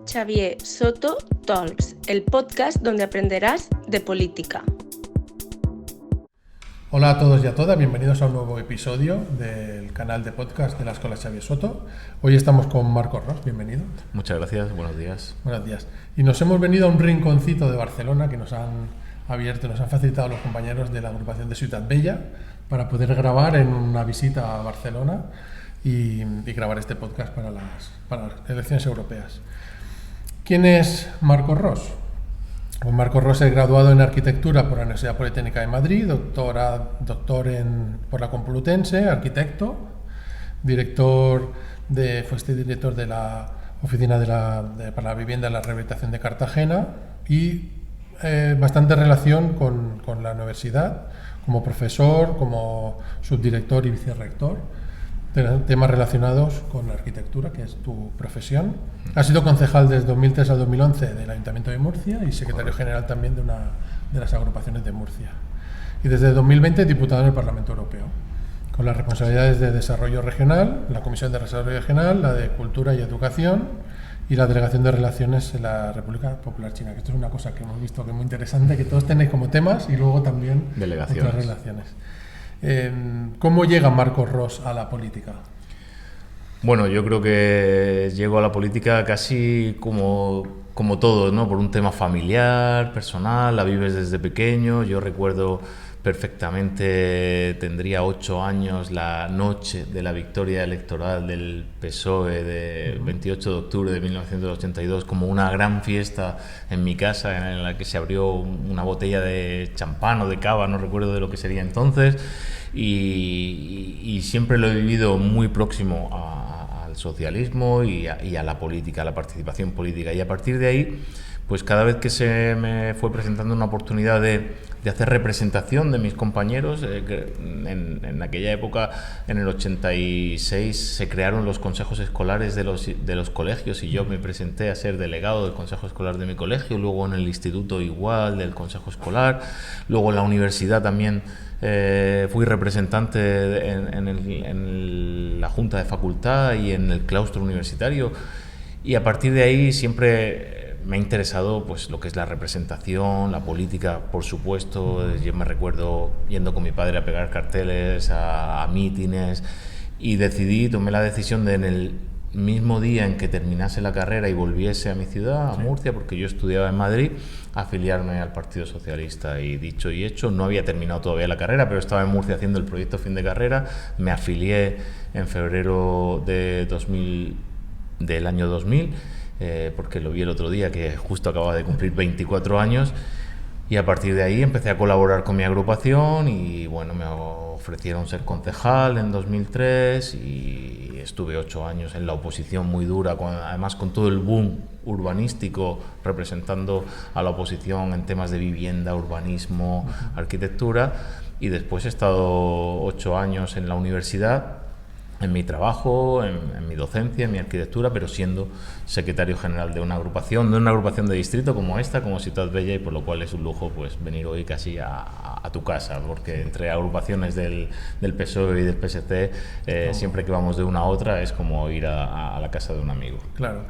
Xavier Soto Talks, el podcast donde aprenderás de política. Hola a todos y a todas, bienvenidos a un nuevo episodio del canal de podcast de la Escuela Xavier Soto. Hoy estamos con Marcos Ros, bienvenido. Muchas gracias, buenos días. Buenos días. Y nos hemos venido a un rinconcito de Barcelona que nos han abierto, nos han facilitado los compañeros de la agrupación de Ciutat Bella para poder grabar en una visita a Barcelona y grabar este podcast para las elecciones europeas. ¿Quién es Marcos Ros? Marcos Ros es graduado en Arquitectura por la Universidad Politécnica de Madrid, doctor por la Complutense, arquitecto, fue director de la Oficina para la Vivienda y la Rehabilitación de Cartagena y bastante relación con la universidad, como profesor, como subdirector y vicerrector, temas relacionados con la arquitectura, que es tu profesión. Ha sido concejal desde 2003 al 2011 del Ayuntamiento de Murcia y secretario general también de las agrupaciones de Murcia. Y desde 2020 diputado en el Parlamento Europeo, con las responsabilidades de Desarrollo Regional, la Comisión de Desarrollo Regional, la de Cultura y Educación y la Delegación de Relaciones en la República Popular China, que esto es una cosa que hemos visto que es muy interesante, que todos tenéis como temas y luego también otras relaciones. ¿Cómo llega Marcos Ros a la política? Bueno, yo creo que llego a la política casi como todos, ¿no? Por un tema familiar, personal, la vives desde pequeño. Yo recuerdo perfectamente, tendría 8 años, la noche de la victoria electoral del PSOE de 28 de octubre de 1982, como una gran fiesta en mi casa en la que se abrió una botella de champán o de cava, no recuerdo de lo que sería entonces, y siempre lo he vivido muy próximo al socialismo y a la política, a la participación política, y a partir de ahí, pues cada vez que se me fue presentando una oportunidad de hacer representación de mis compañeros, en aquella época, en el 86, se crearon los consejos escolares de los colegios y yo me presenté a ser delegado del consejo escolar de mi colegio, luego en el instituto igual del consejo escolar, luego en la universidad también fui representante en la junta de facultad y en el claustro universitario, y a partir de ahí siempre me ha interesado pues lo que es la representación, la política, por supuesto. Yo me recuerdo yendo con mi padre a pegar carteles, a mítines, y tomé la decisión de, en el mismo día en que terminase la carrera y volviese a mi ciudad, a Murcia, porque yo estudiaba en Madrid, afiliarme al Partido Socialista. Y dicho y hecho, no había terminado todavía la carrera, pero estaba en Murcia haciendo el proyecto fin de carrera. Me afilié en febrero del año 2000, porque lo vi el otro día, que justo acababa de cumplir 24 años, y a partir de ahí empecé a colaborar con mi agrupación y bueno, me ofrecieron ser concejal en 2003 y estuve 8 años en la oposición muy dura, además con todo el boom urbanístico, representando a la oposición en temas de vivienda, urbanismo, arquitectura, y después he estado 8 años en la universidad, en mi trabajo, en mi docencia, en mi arquitectura, pero siendo secretario general de una agrupación de distrito como esta, como Ciutat Bella, y por lo cual es un lujo pues venir hoy casi a tu casa, porque entre agrupaciones del PSOE y del PSC, siempre que vamos de una a otra es como ir a la casa de un amigo. Claro.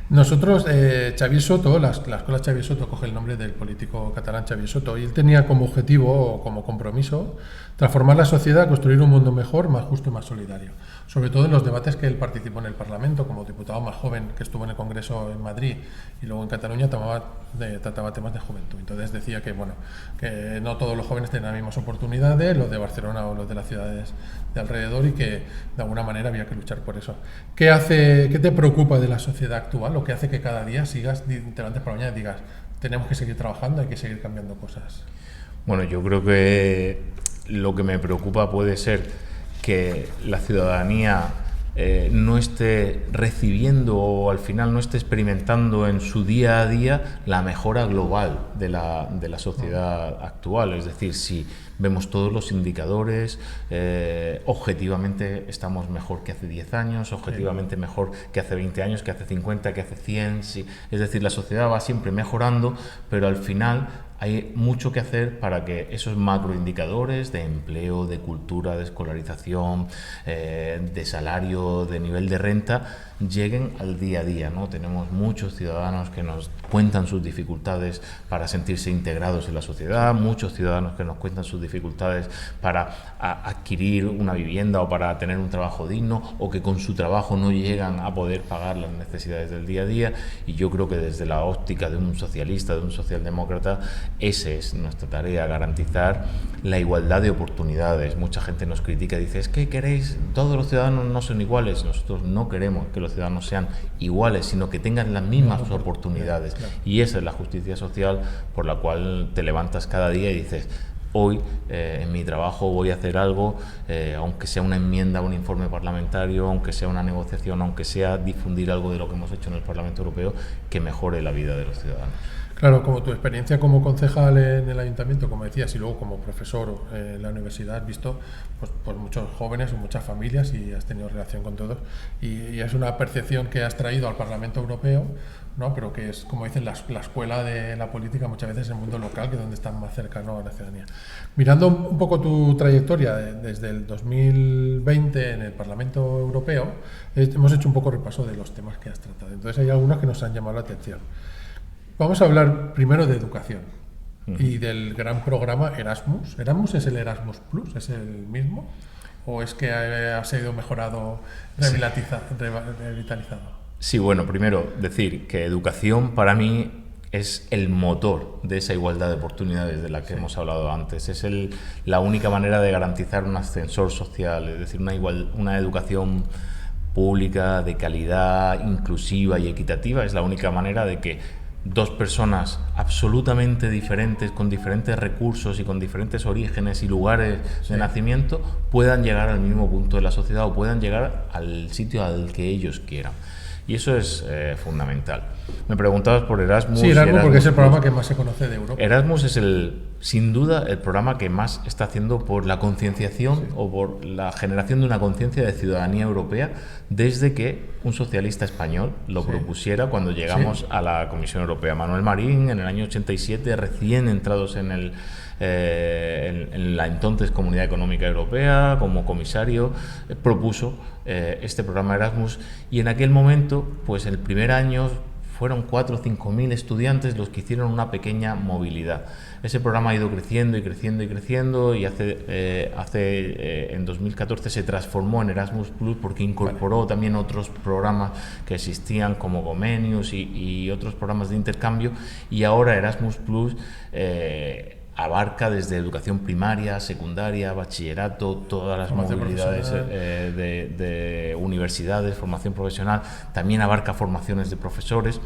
Nosotros, Xavier Soto, la escuela Xavier Soto coge el nombre del político catalán Xavier Soto, y él tenía como objetivo o como compromiso transformar la sociedad, construir un mundo mejor, más justo y más solidario. Sobre todo en los debates que él participó en el Parlamento, como diputado más joven que estuvo en el Congreso en Madrid y luego en Cataluña, trataba temas de juventud. Entonces decía que no todos los jóvenes tienen las mismas oportunidades, los de Barcelona o los de las ciudades de alrededor, y que de alguna manera había que luchar por eso. ¿Qué te preocupa de la sociedad actual? Lo que hace que cada día te levantes por la mañana y digas, tenemos que seguir trabajando, hay que seguir cambiando cosas. Bueno, yo creo que lo que me preocupa puede ser que la ciudadanía no esté recibiendo o al final no esté experimentando en su día a día la mejora global de la sociedad actual. Es decir, si vemos todos los indicadores, objetivamente estamos mejor que hace 10 años, objetivamente mejor que hace 20 años, que hace 50, que hace 100. Sí. Es decir, la sociedad va siempre mejorando, pero al final hay mucho que hacer para que esos macroindicadores de empleo, de cultura, de escolarización, de salario, de nivel de renta, lleguen al día a día, ¿no? Tenemos muchos ciudadanos que nos cuentan sus dificultades para sentirse integrados en la sociedad, muchos ciudadanos que nos cuentan sus dificultades para adquirir una vivienda o para tener un trabajo digno, o que con su trabajo no llegan a poder pagar las necesidades del día a día. Y yo creo que desde la óptica de un socialista, de un socialdemócrata, esa es nuestra tarea, garantizar la igualdad de oportunidades. Mucha gente nos critica, dice, es que queréis, todos los ciudadanos no son iguales. Nosotros no queremos que los ciudadanos sean iguales, sino que tengan las mismas oportunidades. Claro. Y esa es la justicia social por la cual te levantas cada día y dices, hoy en mi trabajo voy a hacer algo, aunque sea una enmienda, un informe parlamentario, aunque sea una negociación, aunque sea difundir algo de lo que hemos hecho en el Parlamento Europeo, que mejore la vida de los ciudadanos. Claro, como tu experiencia como concejal en el ayuntamiento, como decías, y luego como profesor en la universidad, has visto pues muchos jóvenes o muchas familias y has tenido relación con todos, y es una percepción que has traído al Parlamento Europeo, ¿no? Pero que es, como dicen, la escuela de la política muchas veces en el mundo local, que es donde están más cercano a la ciudadanía. Mirando un poco tu trayectoria desde el 2020 en el Parlamento Europeo, hemos hecho un poco repaso de los temas que has tratado. Entonces hay algunos que nos han llamado la atención. Vamos a hablar primero de educación y del gran programa Erasmus. ¿Erasmus es el Erasmus Plus? ¿Es el mismo? ¿O es que ha sido mejorado, revitalizado? Sí, bueno, primero decir que educación para mí es el motor de esa igualdad de oportunidades de la que hemos hablado antes. Es la única manera de garantizar un ascensor social, es decir, una educación pública, de calidad, inclusiva y equitativa. Es la única manera de que dos personas absolutamente diferentes, con diferentes recursos y con diferentes orígenes y lugares de nacimiento, puedan llegar al mismo punto de la sociedad o puedan llegar al sitio al que ellos quieran. Y eso es fundamental. Me preguntabas por Erasmus. Sí, Erasmus porque es el programa que más se conoce de Europa. Erasmus es sin duda el programa que más está haciendo por la concienciación o por la generación de una conciencia de ciudadanía europea desde que un socialista español lo propusiera cuando llegamos a la Comisión Europea. Manuel Marín, en el año 87, recién entrados en la entonces Comunidad Económica Europea, como comisario, propuso este programa Erasmus, y en aquel momento, pues el primer año fueron 4 o 5 mil estudiantes los que hicieron una pequeña movilidad. Ese programa ha ido creciendo y creciendo y creciendo, y en 2014 se transformó en Erasmus Plus porque incorporó también otros programas que existían como Comenius y otros programas de intercambio, y ahora Erasmus Plus abarca desde educación primaria, secundaria, bachillerato, todas las movilidades de universidades, formación profesional, también abarca formaciones de profesores,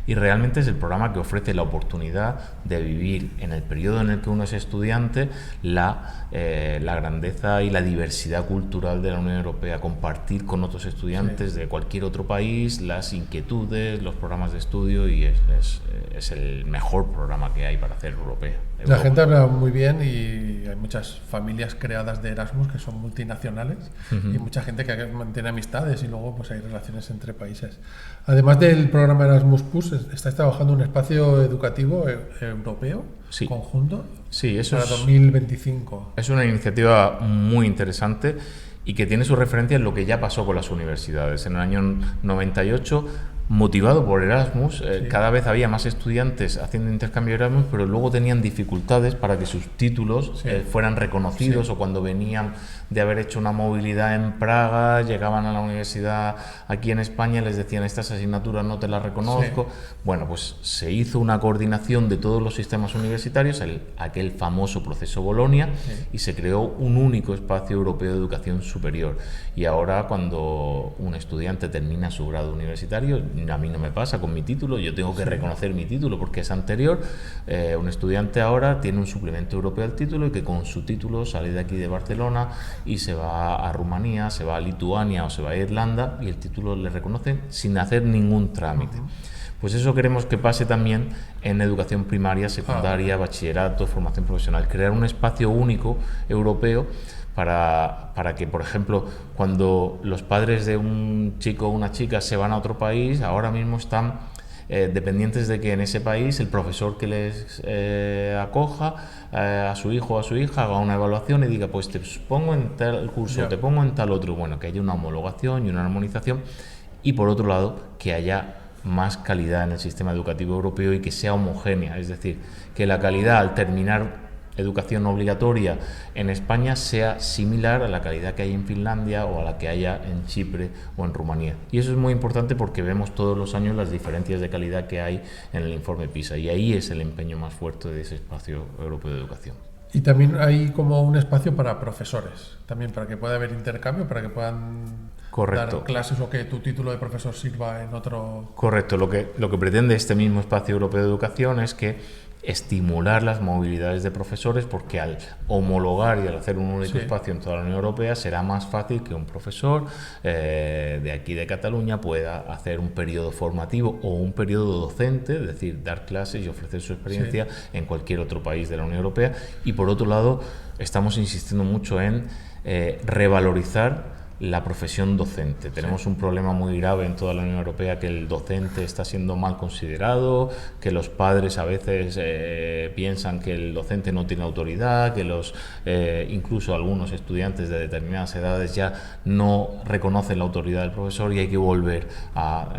y realmente es el programa que ofrece la oportunidad de vivir en el periodo en el que uno es estudiante la grandeza y la diversidad cultural de la Unión Europea, compartir con otros estudiantes de cualquier otro país las inquietudes, los programas de estudio, y es el mejor programa que hay para hacer Europa. La gente habla muy bien y hay muchas familias creadas de Erasmus que son multinacionales y mucha gente que mantiene amistades, y luego pues hay relaciones entre países. Además del programa Erasmus Plus, ¿estáis trabajando en un espacio educativo europeo conjunto? Sí, eso para 2025. Es una iniciativa muy interesante y que tiene su referencia en lo que ya pasó con las universidades. En el año 98, motivado por Erasmus, cada vez había más estudiantes haciendo intercambio Erasmus, pero luego tenían dificultades para que sus títulos fueran reconocidos, o cuando venían de haber hecho una movilidad en Praga, llegaban a la universidad aquí en España y les decían, estas asignaturas no te las reconozco. Bueno, pues se hizo una coordinación de todos los sistemas universitarios, aquel famoso proceso Bolonia, y se creó un único espacio europeo de educación superior. Y ahora, cuando un estudiante termina su grado universitario, a mí no me pasa con mi título, yo tengo que reconocer mi título porque es anterior. Un estudiante ahora tiene un suplemento europeo al título, y que con su título sale de aquí de Barcelona y se va a Rumanía, se va a Lituania o se va a Irlanda, y el título le reconocen sin hacer ningún trámite. Pues eso queremos que pase también en educación primaria, secundaria, bachillerato, formación profesional, crear un espacio único europeo para que, por ejemplo, cuando los padres de un chico o una chica se van a otro país, ahora mismo están dependientes de que en ese país el profesor que les acoja a su hijo o a su hija haga una evaluación y diga, pues te pongo en tal curso, te pongo en tal otro. Bueno, que haya una homologación y una armonización, y por otro lado que haya más calidad en el sistema educativo europeo y que sea homogénea, es decir, que la calidad al terminar educación obligatoria en España sea similar a la calidad que hay en Finlandia o a la que haya en Chipre o en Rumanía. Y eso es muy importante porque vemos todos los años las diferencias de calidad que hay en el informe PISA, y ahí es el empeño más fuerte de ese espacio europeo de educación. Y también hay como un espacio para profesores, también para que pueda haber intercambio, para que puedan Correcto. dar clases o que tu título de profesor sirva en otro... Correcto, lo que pretende este mismo espacio europeo de educación es que estimular las movilidades de profesores, porque al homologar y al hacer un único espacio en toda la Unión Europea será más fácil que un profesor de aquí de Cataluña pueda hacer un periodo formativo o un periodo docente, es decir, dar clases y ofrecer su experiencia en cualquier otro país de la Unión Europea. Y por otro lado, estamos insistiendo mucho en revalorizar la profesión docente. Tenemos un problema muy grave en toda la Unión Europea, que el docente está siendo mal considerado, que los padres a veces piensan que el docente no tiene autoridad, que incluso algunos estudiantes de determinadas edades ya no reconocen la autoridad del profesor, y hay que volver a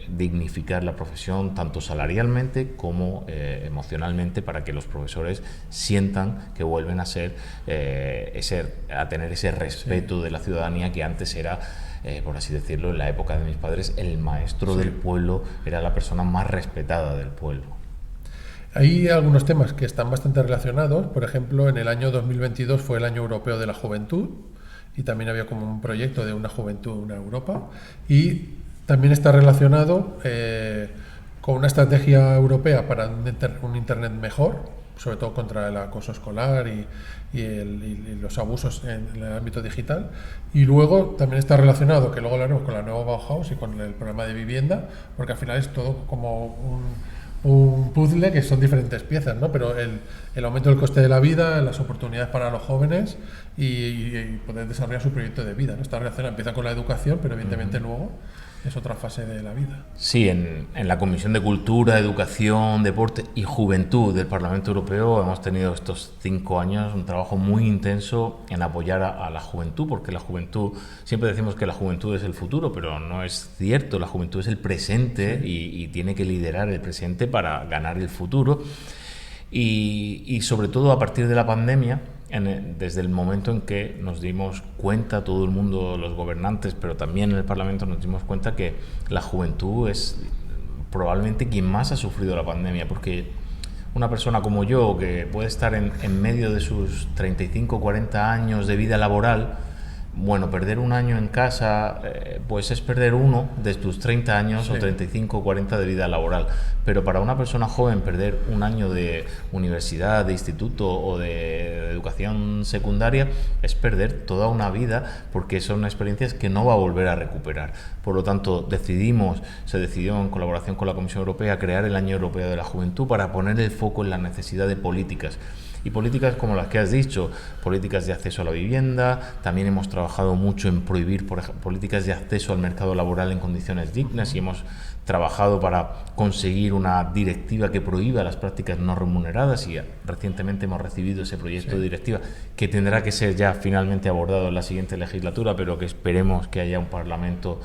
dignificar la profesión tanto salarialmente como emocionalmente, para que los profesores sientan que vuelven a tener ese respeto de la ciudadanía, que antes era, por así decirlo, en la época de mis padres, el maestro del pueblo, era la persona más respetada del pueblo. Hay algunos temas que están bastante relacionados. Por ejemplo, en el año 2022 fue el Año Europeo de la Juventud, y también había como un proyecto de una juventud, una Europa, y también está relacionado con una estrategia europea para un Internet mejor, sobre todo contra el acoso escolar y los abusos en el ámbito digital. Y luego también está relacionado, que luego lo haremos, con la nueva Bauhaus y con el programa de vivienda, porque al final es todo como un puzzle que son diferentes piezas, ¿no? Pero el aumento del coste de la vida, las oportunidades para los jóvenes y poder desarrollar su proyecto de vida, ¿no? Esta relación empieza con la educación, pero evidentemente luego es otra fase de la vida. Sí, en la Comisión de Cultura, Educación, Deporte y Juventud del Parlamento Europeo hemos tenido estos 5 años un trabajo muy intenso en apoyar a la juventud, porque la juventud, siempre decimos que la juventud es el futuro, pero no es cierto, la juventud es el presente y tiene que liderar el presente para ganar el futuro. Y sobre todo a partir de la pandemia, desde el momento en que nos dimos cuenta, todo el mundo, los gobernantes, pero también en el Parlamento, nos dimos cuenta que la juventud es probablemente quien más ha sufrido la pandemia, porque una persona como yo, que puede estar en medio de sus 35 o 40 años de vida laboral, bueno, perder un año en casa, pues es perder uno de tus 30 años o 35 o 40 de vida laboral. Pero para una persona joven, perder un año de universidad, de instituto o de educación secundaria es perder toda una vida, porque son experiencias que no va a volver a recuperar. Por lo tanto, se decidió en colaboración con la Comisión Europea crear el Año Europeo de la Juventud para poner el foco en la necesidad de políticas. Y políticas como las que has dicho, políticas de acceso a la vivienda. También hemos trabajado mucho en prohibir, por ejemplo, políticas de acceso al mercado laboral en condiciones dignas, y hemos trabajado para conseguir una directiva que prohíba las prácticas no remuneradas, y recientemente hemos recibido ese proyecto de directiva, que tendrá que ser ya finalmente abordado en la siguiente legislatura, pero que esperemos que haya un Parlamento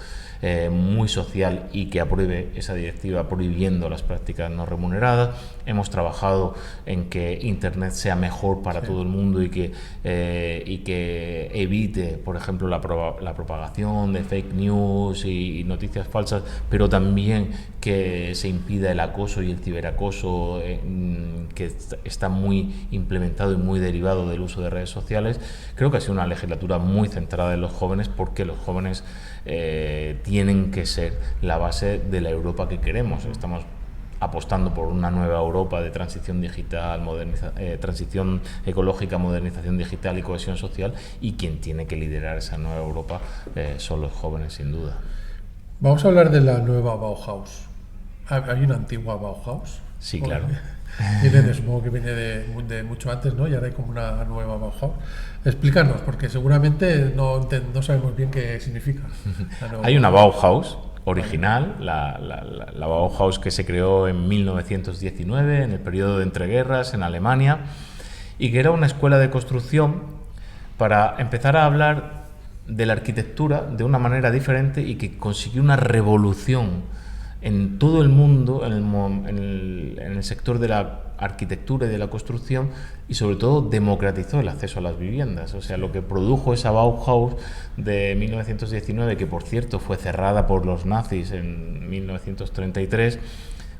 muy social y que apruebe esa directiva prohibiendo las prácticas no remuneradas. Hemos trabajado en que Internet sea mejor para todo el mundo y que evite, por ejemplo, la propagación de fake news y noticias falsas, pero también que se impida el acoso y el ciberacoso, que está muy implementado y muy derivado del uso de redes sociales. Creo que ha sido una legislatura muy centrada en los jóvenes, porque los jóvenes tienen que ser la base de la Europa que queremos. Estamos apostando por una nueva Europa de transición digital, transición ecológica, modernización digital y cohesión social, y quien tiene que liderar esa nueva Europa son los jóvenes, sin duda. Vamos a hablar de la nueva Bauhaus. ¿Hay una antigua Bauhaus? Sí, claro. Supongo que viene de mucho antes, ¿no? Y ahora hay como una nueva Bauhaus. Explícanos, porque seguramente no sabemos bien qué significa. Hay una Bauhaus original, la Bauhaus que se creó en 1919, en el periodo de entreguerras en Alemania, y que era una escuela de construcción para empezar a hablar de la arquitectura de una manera diferente y que consiguió una revolución en todo el mundo, en el sector de la arquitectura y de la construcción, y sobre todo democratizó el acceso a las viviendas. O sea, lo que produjo esa Bauhaus de 1919, que por cierto fue cerrada por los nazis en 1933,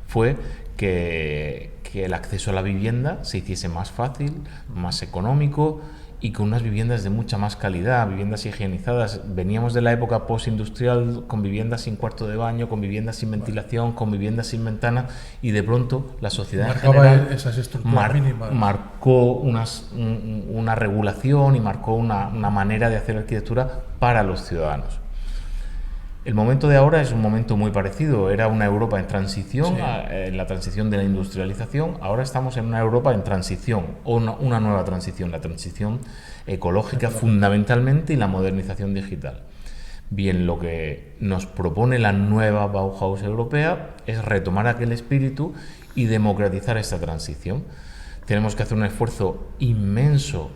fue que el acceso a la vivienda se hiciese más fácil, más económico, y con unas viviendas de mucha más calidad, viviendas higienizadas. Veníamos de la época postindustrial con viviendas sin cuarto de baño, con viviendas sin ventilación, con viviendas sin ventanas, y de pronto la sociedad en general esas estructuras mínimas. Marcó una regulación y marcó una manera de hacer arquitectura para los ciudadanos. El momento de ahora es un momento muy parecido. Era una Europa en transición, en la transición de la industrialización. Ahora estamos en una Europa en transición, o una nueva transición, la transición ecológica fundamentalmente, y la modernización digital. Bien, lo que nos propone la nueva Bauhaus europea es retomar aquel espíritu y democratizar esta transición. Tenemos que hacer un esfuerzo inmenso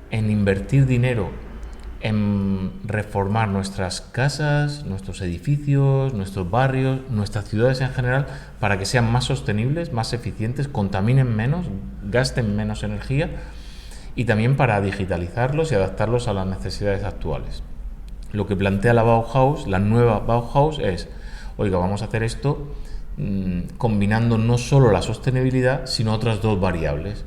en invertir dinero en reformar nuestras casas, nuestros edificios, nuestros barrios, nuestras ciudades en general, para que sean más sostenibles, más eficientes, contaminen menos, gasten menos energía, y también para digitalizarlos y adaptarlos a las necesidades actuales. Lo que plantea la Bauhaus, la nueva Bauhaus, es: oiga, vamos a hacer esto combinando no solo la sostenibilidad, sino otras dos variables.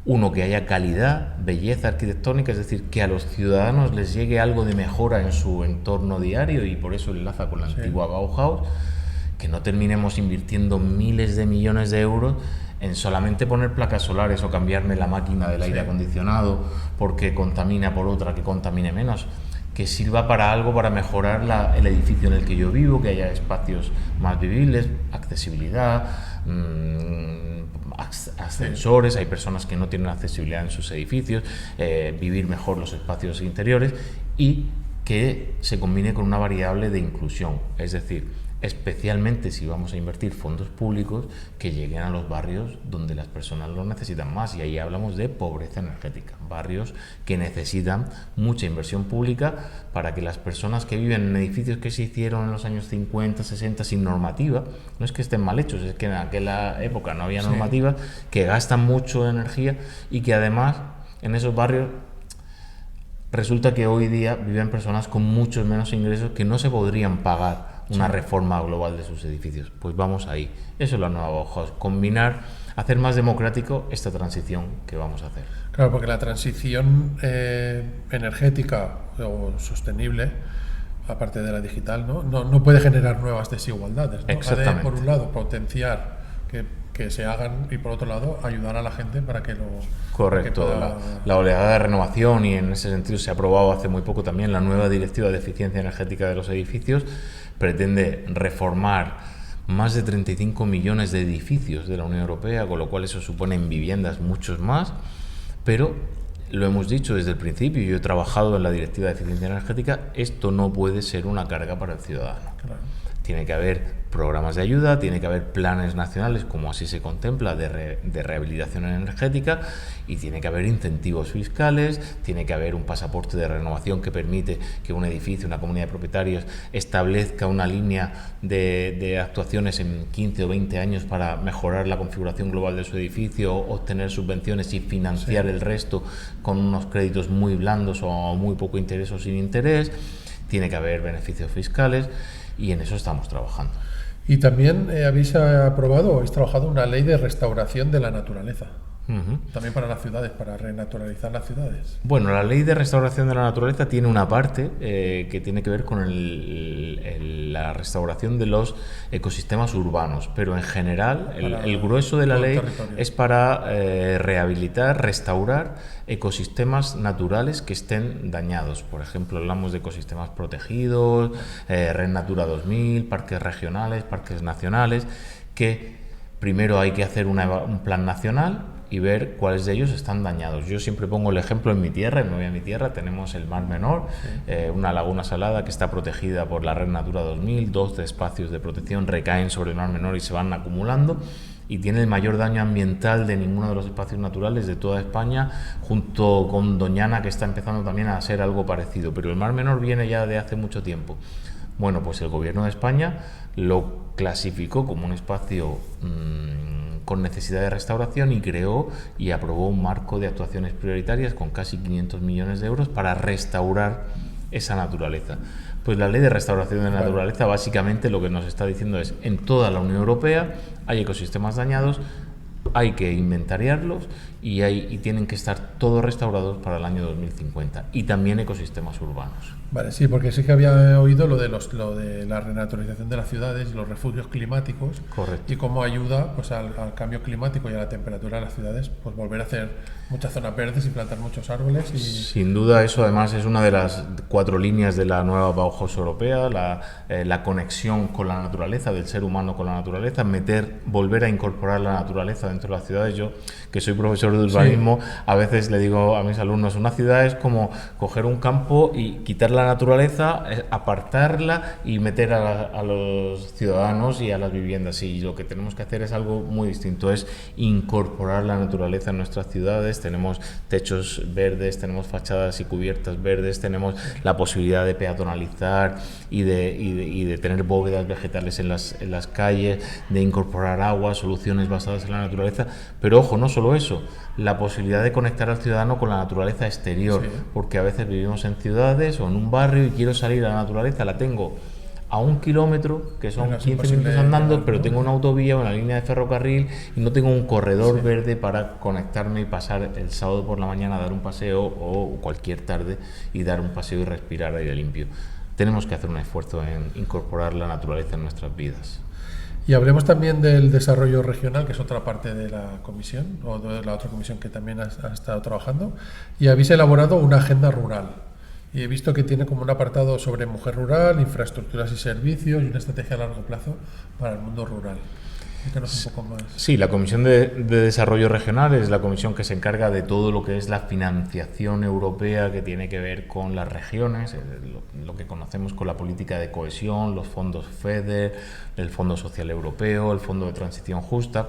Uno, que haya calidad, belleza arquitectónica, es decir, que a los ciudadanos les llegue algo de mejora en su entorno diario, y por eso enlaza con la antigua Bauhaus, que no terminemos invirtiendo miles de millones de euros en solamente poner placas solares o cambiarme la máquina del aire acondicionado porque contamina por otra que contamine menos. Que sirva para algo, para mejorar el edificio en el que yo vivo, que haya espacios más vivibles, accesibilidad, ascensores. Hay personas que no tienen accesibilidad en sus edificios, vivir mejor los espacios interiores, y que se combine con una variable de inclusión, es decir, especialmente si vamos a invertir fondos públicos, que lleguen a los barrios donde las personas lo necesitan más, y ahí hablamos de pobreza energética, barrios que necesitan mucha inversión pública para que las personas que viven en edificios que se hicieron en los años 50, 60 sin normativa, no es que estén mal hechos, es que en aquella época no había normativas, que gastan mucho energía, y que además en esos barrios resulta que hoy día viven personas con muchos menos ingresos que no se podrían pagar una reforma global de sus edificios. Pues vamos ahí. Eso es la nueva Bauhaus, combinar, hacer más democrático esta transición que vamos a hacer. Claro, porque la transición energética o sostenible, aparte de la digital, no puede generar nuevas desigualdades, ¿no? Exactamente. Ha de, por un lado, potenciar que se hagan, y por otro lado, ayudar a la gente para que lo... Correcto. Para que pueda... la oleada de renovación, y en ese sentido se ha aprobado hace muy poco también la nueva Directiva de Eficiencia Energética de los Edificios, pretende reformar más de 35 millones de edificios de la Unión Europea, con lo cual eso supone en viviendas muchos más, pero lo hemos dicho desde el principio, yo he trabajado en la Directiva de Eficiencia Energética, esto no puede ser una carga para el ciudadano. Claro. Tiene que haber programas de ayuda, tiene que haber planes nacionales, como así se contempla, de rehabilitación energética, y tiene que haber incentivos fiscales, tiene que haber un pasaporte de renovación que permite que un edificio, una comunidad de propietarios, establezca una línea de actuaciones en 15 o 20 años para mejorar la configuración global de su edificio, obtener subvenciones y financiar el resto con unos créditos muy blandos o muy poco interés o sin interés. Tiene que haber beneficios fiscales, y en eso estamos trabajando. Y también habéis aprobado o habéis trabajado una ley de restauración de la naturaleza. También para las ciudades, para renaturalizar las ciudades. Bueno, la ley de restauración de la naturaleza tiene una parte que tiene que ver con la restauración de los ecosistemas urbanos, pero en general el grueso de la ley es para rehabilitar, restaurar ecosistemas naturales que estén dañados. Por ejemplo, hablamos de ecosistemas protegidos, Red Natura 2000, parques regionales, parques nacionales, que primero hay que hacer un plan nacional y ver cuáles de ellos están dañados. Yo siempre pongo el ejemplo en mi tierra, y me voy a mi tierra, tenemos el Mar Menor, una laguna salada que está protegida por la Red Natura 2000, 12 espacios de protección recaen sobre el Mar Menor y se van acumulando. y tiene el mayor daño ambiental de ninguno de los espacios naturales de toda España, junto con Doñana, que está empezando también a ser algo parecido, pero el Mar Menor viene ya de hace mucho tiempo. Bueno, pues el Gobierno de España lo clasificó como un espacio con necesidad de restauración y creó y aprobó un marco de actuaciones prioritarias con casi 500 millones de euros para restaurar esa naturaleza. Pues la Ley de Restauración de la Naturaleza básicamente lo que nos está diciendo es: en toda la Unión Europea hay ecosistemas dañados, hay que inventariarlos y tienen que estar todos restaurados para el año 2050, y también ecosistemas urbanos. Vale, sí, porque sí que había oído lo de la renaturalización de las ciudades y los refugios climáticos. Correcto. Y cómo ayuda pues al cambio climático y a la temperatura de las ciudades, pues volver a hacer muchas zonas verdes y plantar muchos árboles. Sin duda, eso además es una de las 4 líneas de la nueva Bauhaus europea, la conexión con la naturaleza, del ser humano con la naturaleza, volver a incorporar la naturaleza dentro de las ciudades. Yo, que soy profesor de urbanismo, a veces le digo a mis alumnos: una ciudad es como coger un campo y quitar la naturaleza, apartarla y meter a los ciudadanos y a las viviendas. Y lo que tenemos que hacer es algo muy distinto, es incorporar la naturaleza en nuestras ciudades. Tenemos techos verdes, tenemos fachadas y cubiertas verdes, tenemos la posibilidad de peatonalizar y de tener bóvedas vegetales en las calles, de incorporar agua, soluciones basadas en la naturaleza. Pero ojo, no solo eso, la posibilidad de conectar al ciudadano con la naturaleza exterior, porque a veces vivimos en ciudades o en un barrio y quiero salir a la naturaleza, la tengo a 1 kilómetro, que son 15 minutos andando, pero tengo una autovía o una línea de ferrocarril y no tengo un corredor verde para conectarme y pasar el sábado por la mañana a dar un paseo, o cualquier tarde y dar un paseo y respirar aire limpio. Tenemos que hacer un esfuerzo en incorporar la naturaleza en nuestras vidas. Y hablemos también del desarrollo regional, que es otra parte de la comisión, o de la otra comisión que también ha estado trabajando, y habéis elaborado una agenda rural. Y he visto que tiene como un apartado sobre mujer rural, infraestructuras y servicios, y una estrategia a largo plazo para el mundo rural. Explícanos un poco más. Sí, la Comisión de Desarrollo Regional es la comisión que se encarga de todo lo que es la financiación europea que tiene que ver con las regiones, lo que conocemos con la política de cohesión, los fondos FEDER, el Fondo Social Europeo, el Fondo de Transición Justa.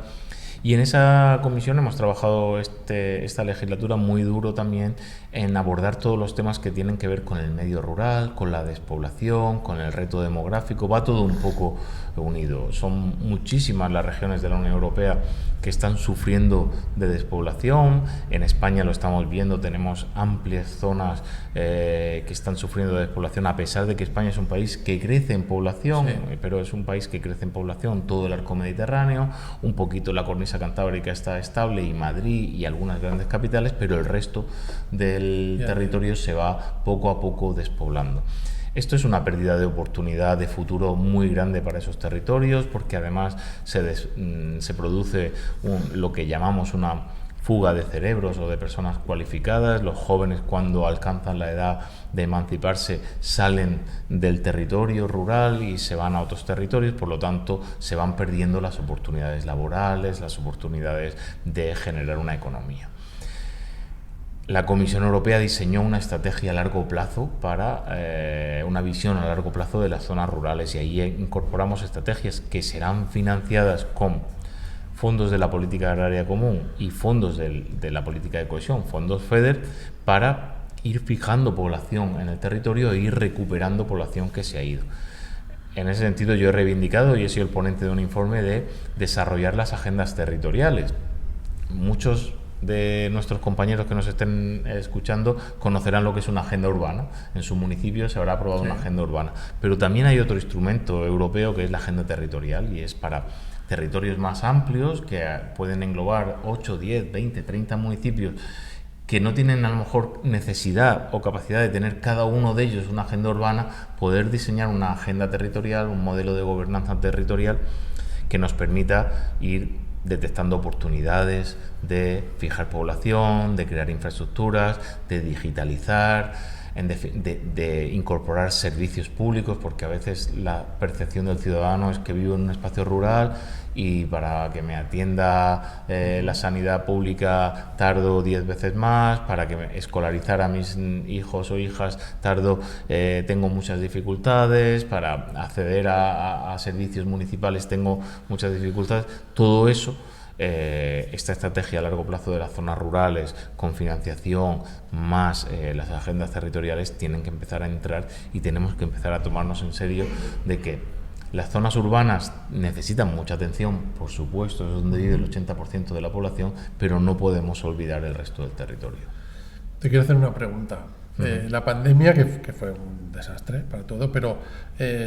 Y en esa comisión hemos trabajado esta legislatura muy duro también en abordar todos los temas que tienen que ver con el medio rural, con la despoblación, con el reto demográfico. Va todo un poco unido. Son muchísimas las regiones de la Unión Europea que están sufriendo de despoblación. En España lo estamos viendo, tenemos amplias zonas que están sufriendo de despoblación, a pesar de que España es un país que crece en población, pero es un país que crece en población todo el arco mediterráneo, un poquito la cornisa cantábrica está estable, y Madrid y algunas grandes capitales, pero el resto del territorio se va poco a poco despoblando. Esto es una pérdida de oportunidad de futuro muy grande para esos territorios, porque además se produce lo que llamamos una fuga de cerebros o de personas cualificadas. Los jóvenes, cuando alcanzan la edad de emanciparse, salen del territorio rural y se van a otros territorios, por lo tanto se van perdiendo las oportunidades laborales, las oportunidades de generar una economía. La Comisión Europea diseñó una estrategia a largo plazo una visión a largo plazo de las zonas rurales, y ahí incorporamos estrategias que serán financiadas con fondos de la política agraria común y fondos de la política de cohesión, fondos FEDER, para ir fijando población en el territorio e ir recuperando población que se ha ido. En ese sentido, yo he reivindicado y he sido el ponente de un informe de desarrollar las agendas territoriales. Muchos de nuestros compañeros que nos estén escuchando conocerán lo que es una agenda urbana. En su municipio se habrá aprobado una agenda urbana, pero también hay otro instrumento europeo que es la agenda territorial, y es para territorios más amplios que pueden englobar 8, 10, 20, 30 municipios que no tienen a lo mejor necesidad o capacidad de tener cada uno de ellos una agenda urbana, poder diseñar una agenda territorial, un modelo de gobernanza territorial que nos permita ir detectando oportunidades de fijar población, de crear infraestructuras, de digitalizar, de incorporar servicios públicos, porque a veces la percepción del ciudadano es que vivo en un espacio rural y para que me atienda la sanidad pública tardo 10 veces más, para que escolarizar a mis hijos o hijas tardo, tengo muchas dificultades, para acceder a servicios municipales tengo muchas dificultades. Todo eso, esta estrategia a largo plazo de las zonas rurales con financiación más las agendas territoriales tienen que empezar a entrar, y tenemos que empezar a tomarnos en serio de que las zonas urbanas necesitan mucha atención, por supuesto, es donde vive el 80% de la población, pero no podemos olvidar el resto del territorio. Te quiero hacer una pregunta. La pandemia, que fue un desastre para todo, pero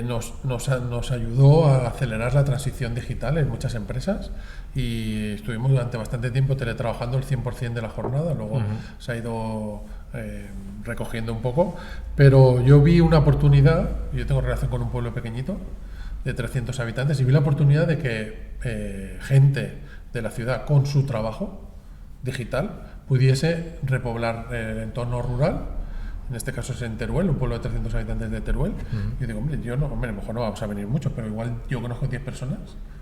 nos ayudó a acelerar la transición digital en muchas empresas, y estuvimos durante bastante tiempo teletrabajando el 100% de la jornada, luego se ha ido recogiendo un poco, pero yo vi una oportunidad. Yo tengo relación con un pueblo pequeñito de 300 habitantes, y vi la oportunidad de que gente de la ciudad con su trabajo digital pudiese repoblar el entorno rural. En este caso es en Teruel, un pueblo de 300 habitantes de Teruel. Y digo, hombre, a lo mejor no vamos a venir muchos, pero igual yo conozco 10 personas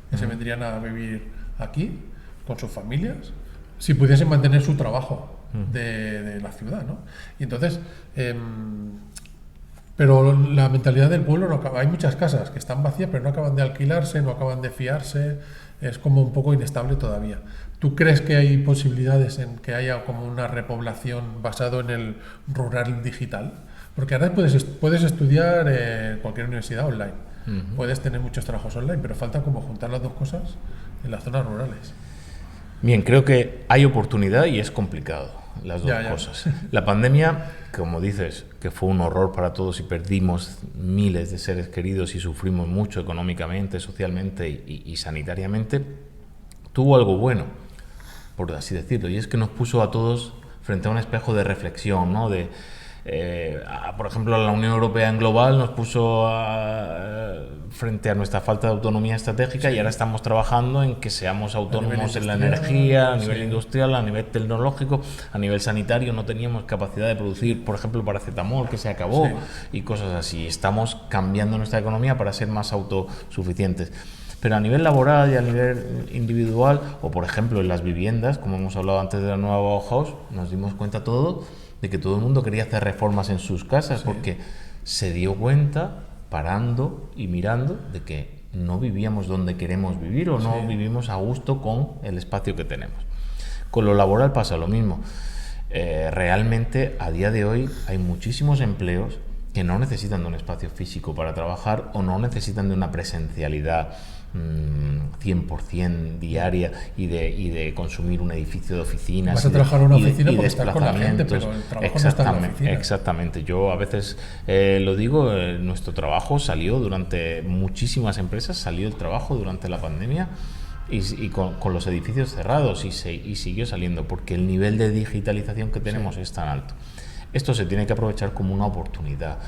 que se vendrían a vivir aquí con sus familias si pudiesen mantener su trabajo de la ciudad, ¿no? Y entonces, pero la mentalidad del pueblo no acaba. Hay muchas casas que están vacías, pero no acaban de alquilarse, no acaban de fiarse, es como un poco inestable todavía. ¿Tú crees que hay posibilidades en que haya como una repoblación basado en el rural digital? Porque ahora puedes estudiar en cualquier universidad online, puedes tener muchos trabajos online, pero falta como juntar las dos cosas en las zonas rurales. Bien, creo que hay oportunidad y es complicado las dos cosas. La pandemia, como dices, que fue un horror para todos y perdimos miles de seres queridos y sufrimos mucho económicamente, socialmente y sanitariamente, tuvo algo bueno, por así decirlo, y es que nos puso a todos frente a un espejo de reflexión, ¿no? Por ejemplo, la Unión Europea en global nos puso frente a nuestra falta de autonomía estratégica, y ahora estamos trabajando en que seamos autónomos en la energía, a nivel industrial, a nivel tecnológico, a nivel sanitario. No teníamos capacidad de producir, por ejemplo, paracetamol, que se acabó, y cosas así. Estamos cambiando nuestra economía para ser más autosuficientes. Pero a nivel laboral y a nivel individual, o por ejemplo en las viviendas, como hemos hablado antes de la nueva Bauhaus, nos dimos cuenta de que todo el mundo quería hacer reformas en sus casas, porque se dio cuenta, parando y mirando, de que no vivíamos donde queremos vivir, o no vivimos a gusto con el espacio que tenemos. Con lo laboral pasa lo mismo. Realmente a día de hoy hay muchísimos empleos que no necesitan de un espacio físico para trabajar, o no necesitan de una presencialidad 100% diaria y de consumir un edificio de oficinas. Vas a trabajar en una oficina porque estás con la gente, pero el trabajo no está en la oficina. Exactamente. Yo a veces lo digo, nuestro trabajo salió durante muchísimas empresas, salió el trabajo durante la pandemia, y con los edificios cerrados, y siguió saliendo, porque el nivel de digitalización que tenemos es tan alto. Esto se tiene que aprovechar como una oportunidad,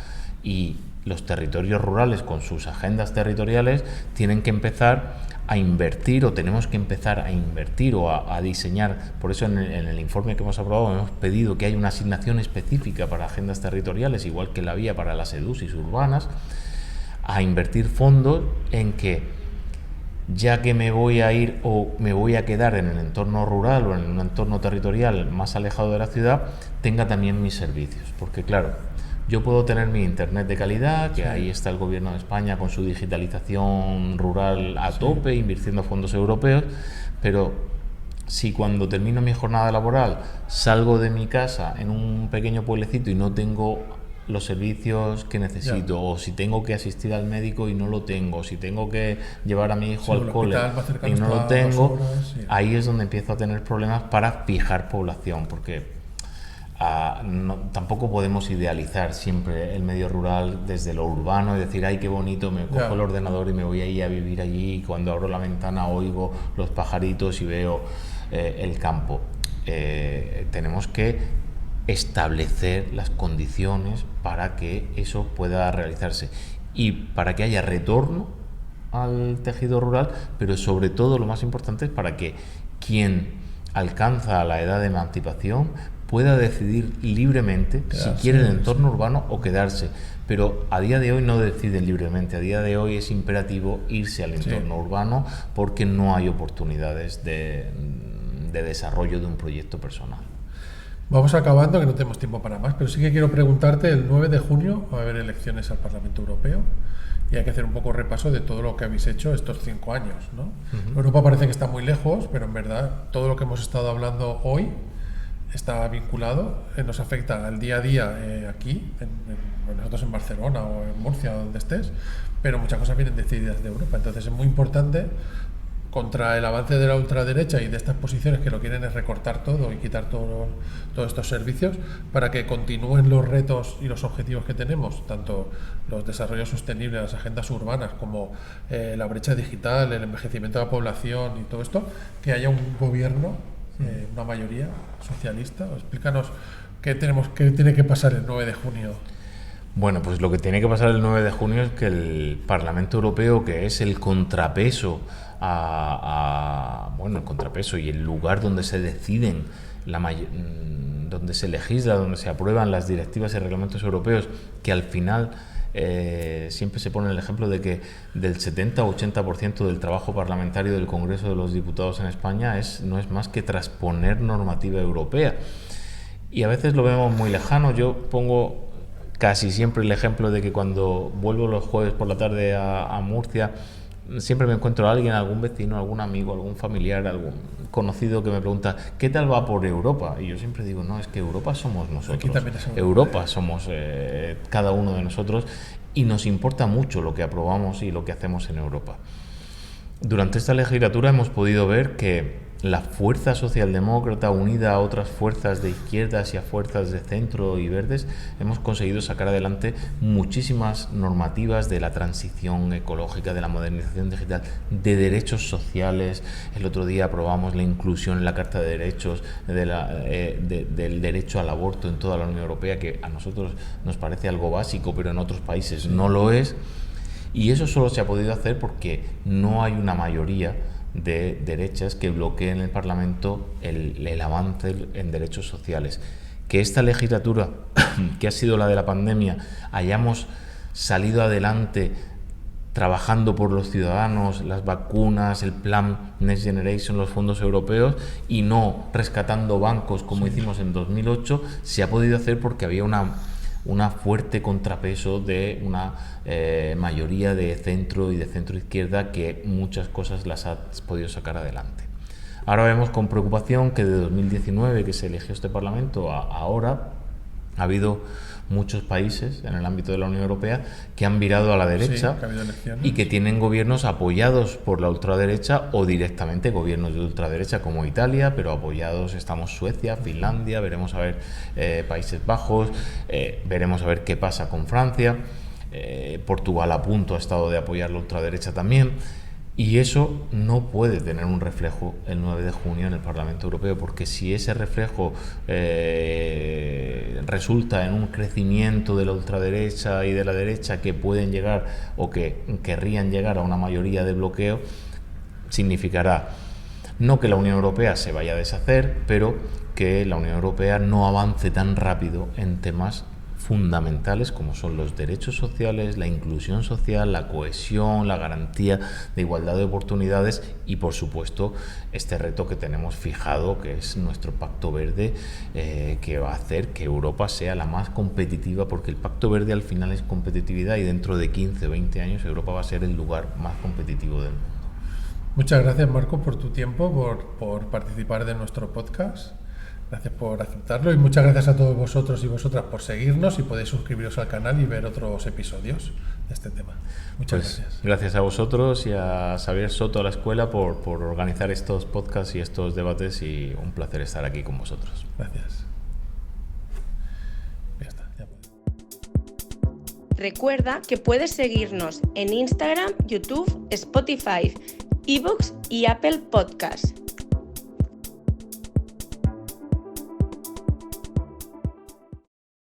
y los territorios rurales con sus agendas territoriales tienen que empezar a invertir, o tenemos que empezar a invertir o a diseñar. Por eso en el informe que hemos aprobado hemos pedido que haya una asignación específica para agendas territoriales, igual que la había para las EDUSIs urbanas, a invertir fondos en que, ya que me voy a ir o me voy a quedar en el entorno rural o en un entorno territorial más alejado de la ciudad, tenga también mis servicios. Porque claro, yo puedo tener mi internet de calidad, que ahí está el gobierno de España con su digitalización rural a tope, invirtiendo fondos europeos, pero si cuando termino mi jornada laboral salgo de mi casa en un pequeño pueblecito y no tengo los servicios que necesito, o si tengo que asistir al médico y no lo tengo, si tengo que llevar a mi hijo al cole y no lo tengo, ahí es donde empiezo a tener problemas para fijar población, porque tampoco podemos idealizar siempre el medio rural desde lo urbano y decir, ay, qué bonito, me cojo el ordenador y me voy ahí a vivir allí, y cuando abro la ventana oigo los pajaritos y veo el campo. Tenemos que establecer las condiciones para que eso pueda realizarse, y para que haya retorno al tejido rural, pero sobre todo lo más importante es para que quien alcanza la edad de emancipación pueda decidir libremente si quiere el entorno urbano o quedarse. Pero a día de hoy no deciden libremente, a día de hoy es imperativo irse al entorno urbano porque no hay oportunidades de desarrollo de un proyecto personal. Vamos acabando, que no tenemos tiempo para más, pero sí que quiero preguntarte, el 9 de junio va a haber elecciones al Parlamento Europeo y hay que hacer un poco repaso de todo lo que habéis hecho estos 5 años, ¿no? Europa parece que está muy lejos, pero en verdad todo lo que hemos estado hablando hoy está vinculado, nos afecta al día a día aquí, nosotros en Barcelona o en Murcia, donde estés, pero muchas cosas vienen decididas de Europa. Entonces es muy importante, contra el avance de la ultraderecha y de estas posiciones que lo quieren es recortar todo y quitar todos estos servicios, para que continúen los retos y los objetivos que tenemos, tanto los desarrollos sostenibles, las agendas urbanas, como la brecha digital, el envejecimiento de la población y todo esto, que haya un gobierno, una mayoría socialista. Explícanos qué tiene que pasar el 9 de junio. Bueno, pues lo que tiene que pasar el 9 de junio es que el Parlamento Europeo, que es el contrapeso el contrapeso y el lugar donde se deciden, donde se legisla, donde se aprueban las directivas y reglamentos europeos, que al final siempre se pone el ejemplo de que del 70 o 80% del trabajo parlamentario del Congreso de los Diputados en España no es más que transponer normativa europea. Y a veces lo vemos muy lejano. Yo pongo casi siempre el ejemplo de que cuando vuelvo los jueves por la tarde a Murcia, siempre me encuentro a alguien, algún vecino, algún amigo, algún familiar, algún conocido que me pregunta ¿qué tal va por Europa? Y yo siempre digo, no, es que Europa somos nosotros. Aquí también es Europa somos cada uno de nosotros, y nos importa mucho lo que aprobamos y lo que hacemos en Europa. Durante esta legislatura hemos podido ver que la fuerza socialdemócrata, unida a otras fuerzas de izquierdas y a fuerzas de centro y verdes, hemos conseguido sacar adelante muchísimas normativas de la transición ecológica, de la modernización digital, de derechos sociales. El otro día aprobamos la inclusión en la Carta de Derechos del derecho al aborto en toda la Unión Europea, que a nosotros nos parece algo básico, pero en otros países no lo es. Y eso solo se ha podido hacer porque no hay una mayoría de derechas que bloqueen el Parlamento el avance en derechos sociales. Que esta legislatura, que ha sido la de la pandemia, hayamos salido adelante trabajando por los ciudadanos, las vacunas, el plan Next Generation, los fondos europeos, y no rescatando bancos como hicimos en 2008, se ha podido hacer porque había una fuerte contrapeso de una mayoría de centro y de centro izquierda, que muchas cosas las ha podido sacar adelante. Ahora vemos con preocupación que de 2019, que se eligió este Parlamento, ahora ha habido muchos países en el ámbito de la Unión Europea que han virado a la derecha, y que tienen gobiernos apoyados por la ultraderecha o directamente gobiernos de ultraderecha, como Italia, pero apoyados estamos Suecia, Finlandia, veremos a ver Países Bajos, veremos a ver qué pasa con Francia, Portugal a punto ha estado de apoyar la ultraderecha también. Y eso no puede tener un reflejo el 9 de junio en el Parlamento Europeo, porque si ese reflejo resulta en un crecimiento de la ultraderecha y de la derecha, que pueden llegar o que querrían llegar a una mayoría de bloqueo, significará no que la Unión Europea se vaya a deshacer, pero que la Unión Europea no avance tan rápido en temas fundamentales como son los derechos sociales, la inclusión social, la cohesión, la garantía de igualdad de oportunidades y, por supuesto, este reto que tenemos fijado, que es nuestro Pacto Verde, que va a hacer que Europa sea la más competitiva, porque el Pacto Verde al final es competitividad, y dentro de 15 o 20 años Europa va a ser el lugar más competitivo del mundo. Muchas gracias, Marco, por tu tiempo, por participar de nuestro podcast. Gracias por aceptarlo, y muchas gracias a todos vosotros y vosotras por seguirnos, y podéis suscribiros al canal y ver otros episodios de este tema. Muchas gracias. Gracias a vosotros y a Xavier Soto, a la escuela, por organizar estos podcasts y estos debates, y un placer estar aquí con vosotros. Gracias. Ya está. Recuerda que puedes seguirnos en Instagram, YouTube, Spotify, iVoox y Apple Podcasts.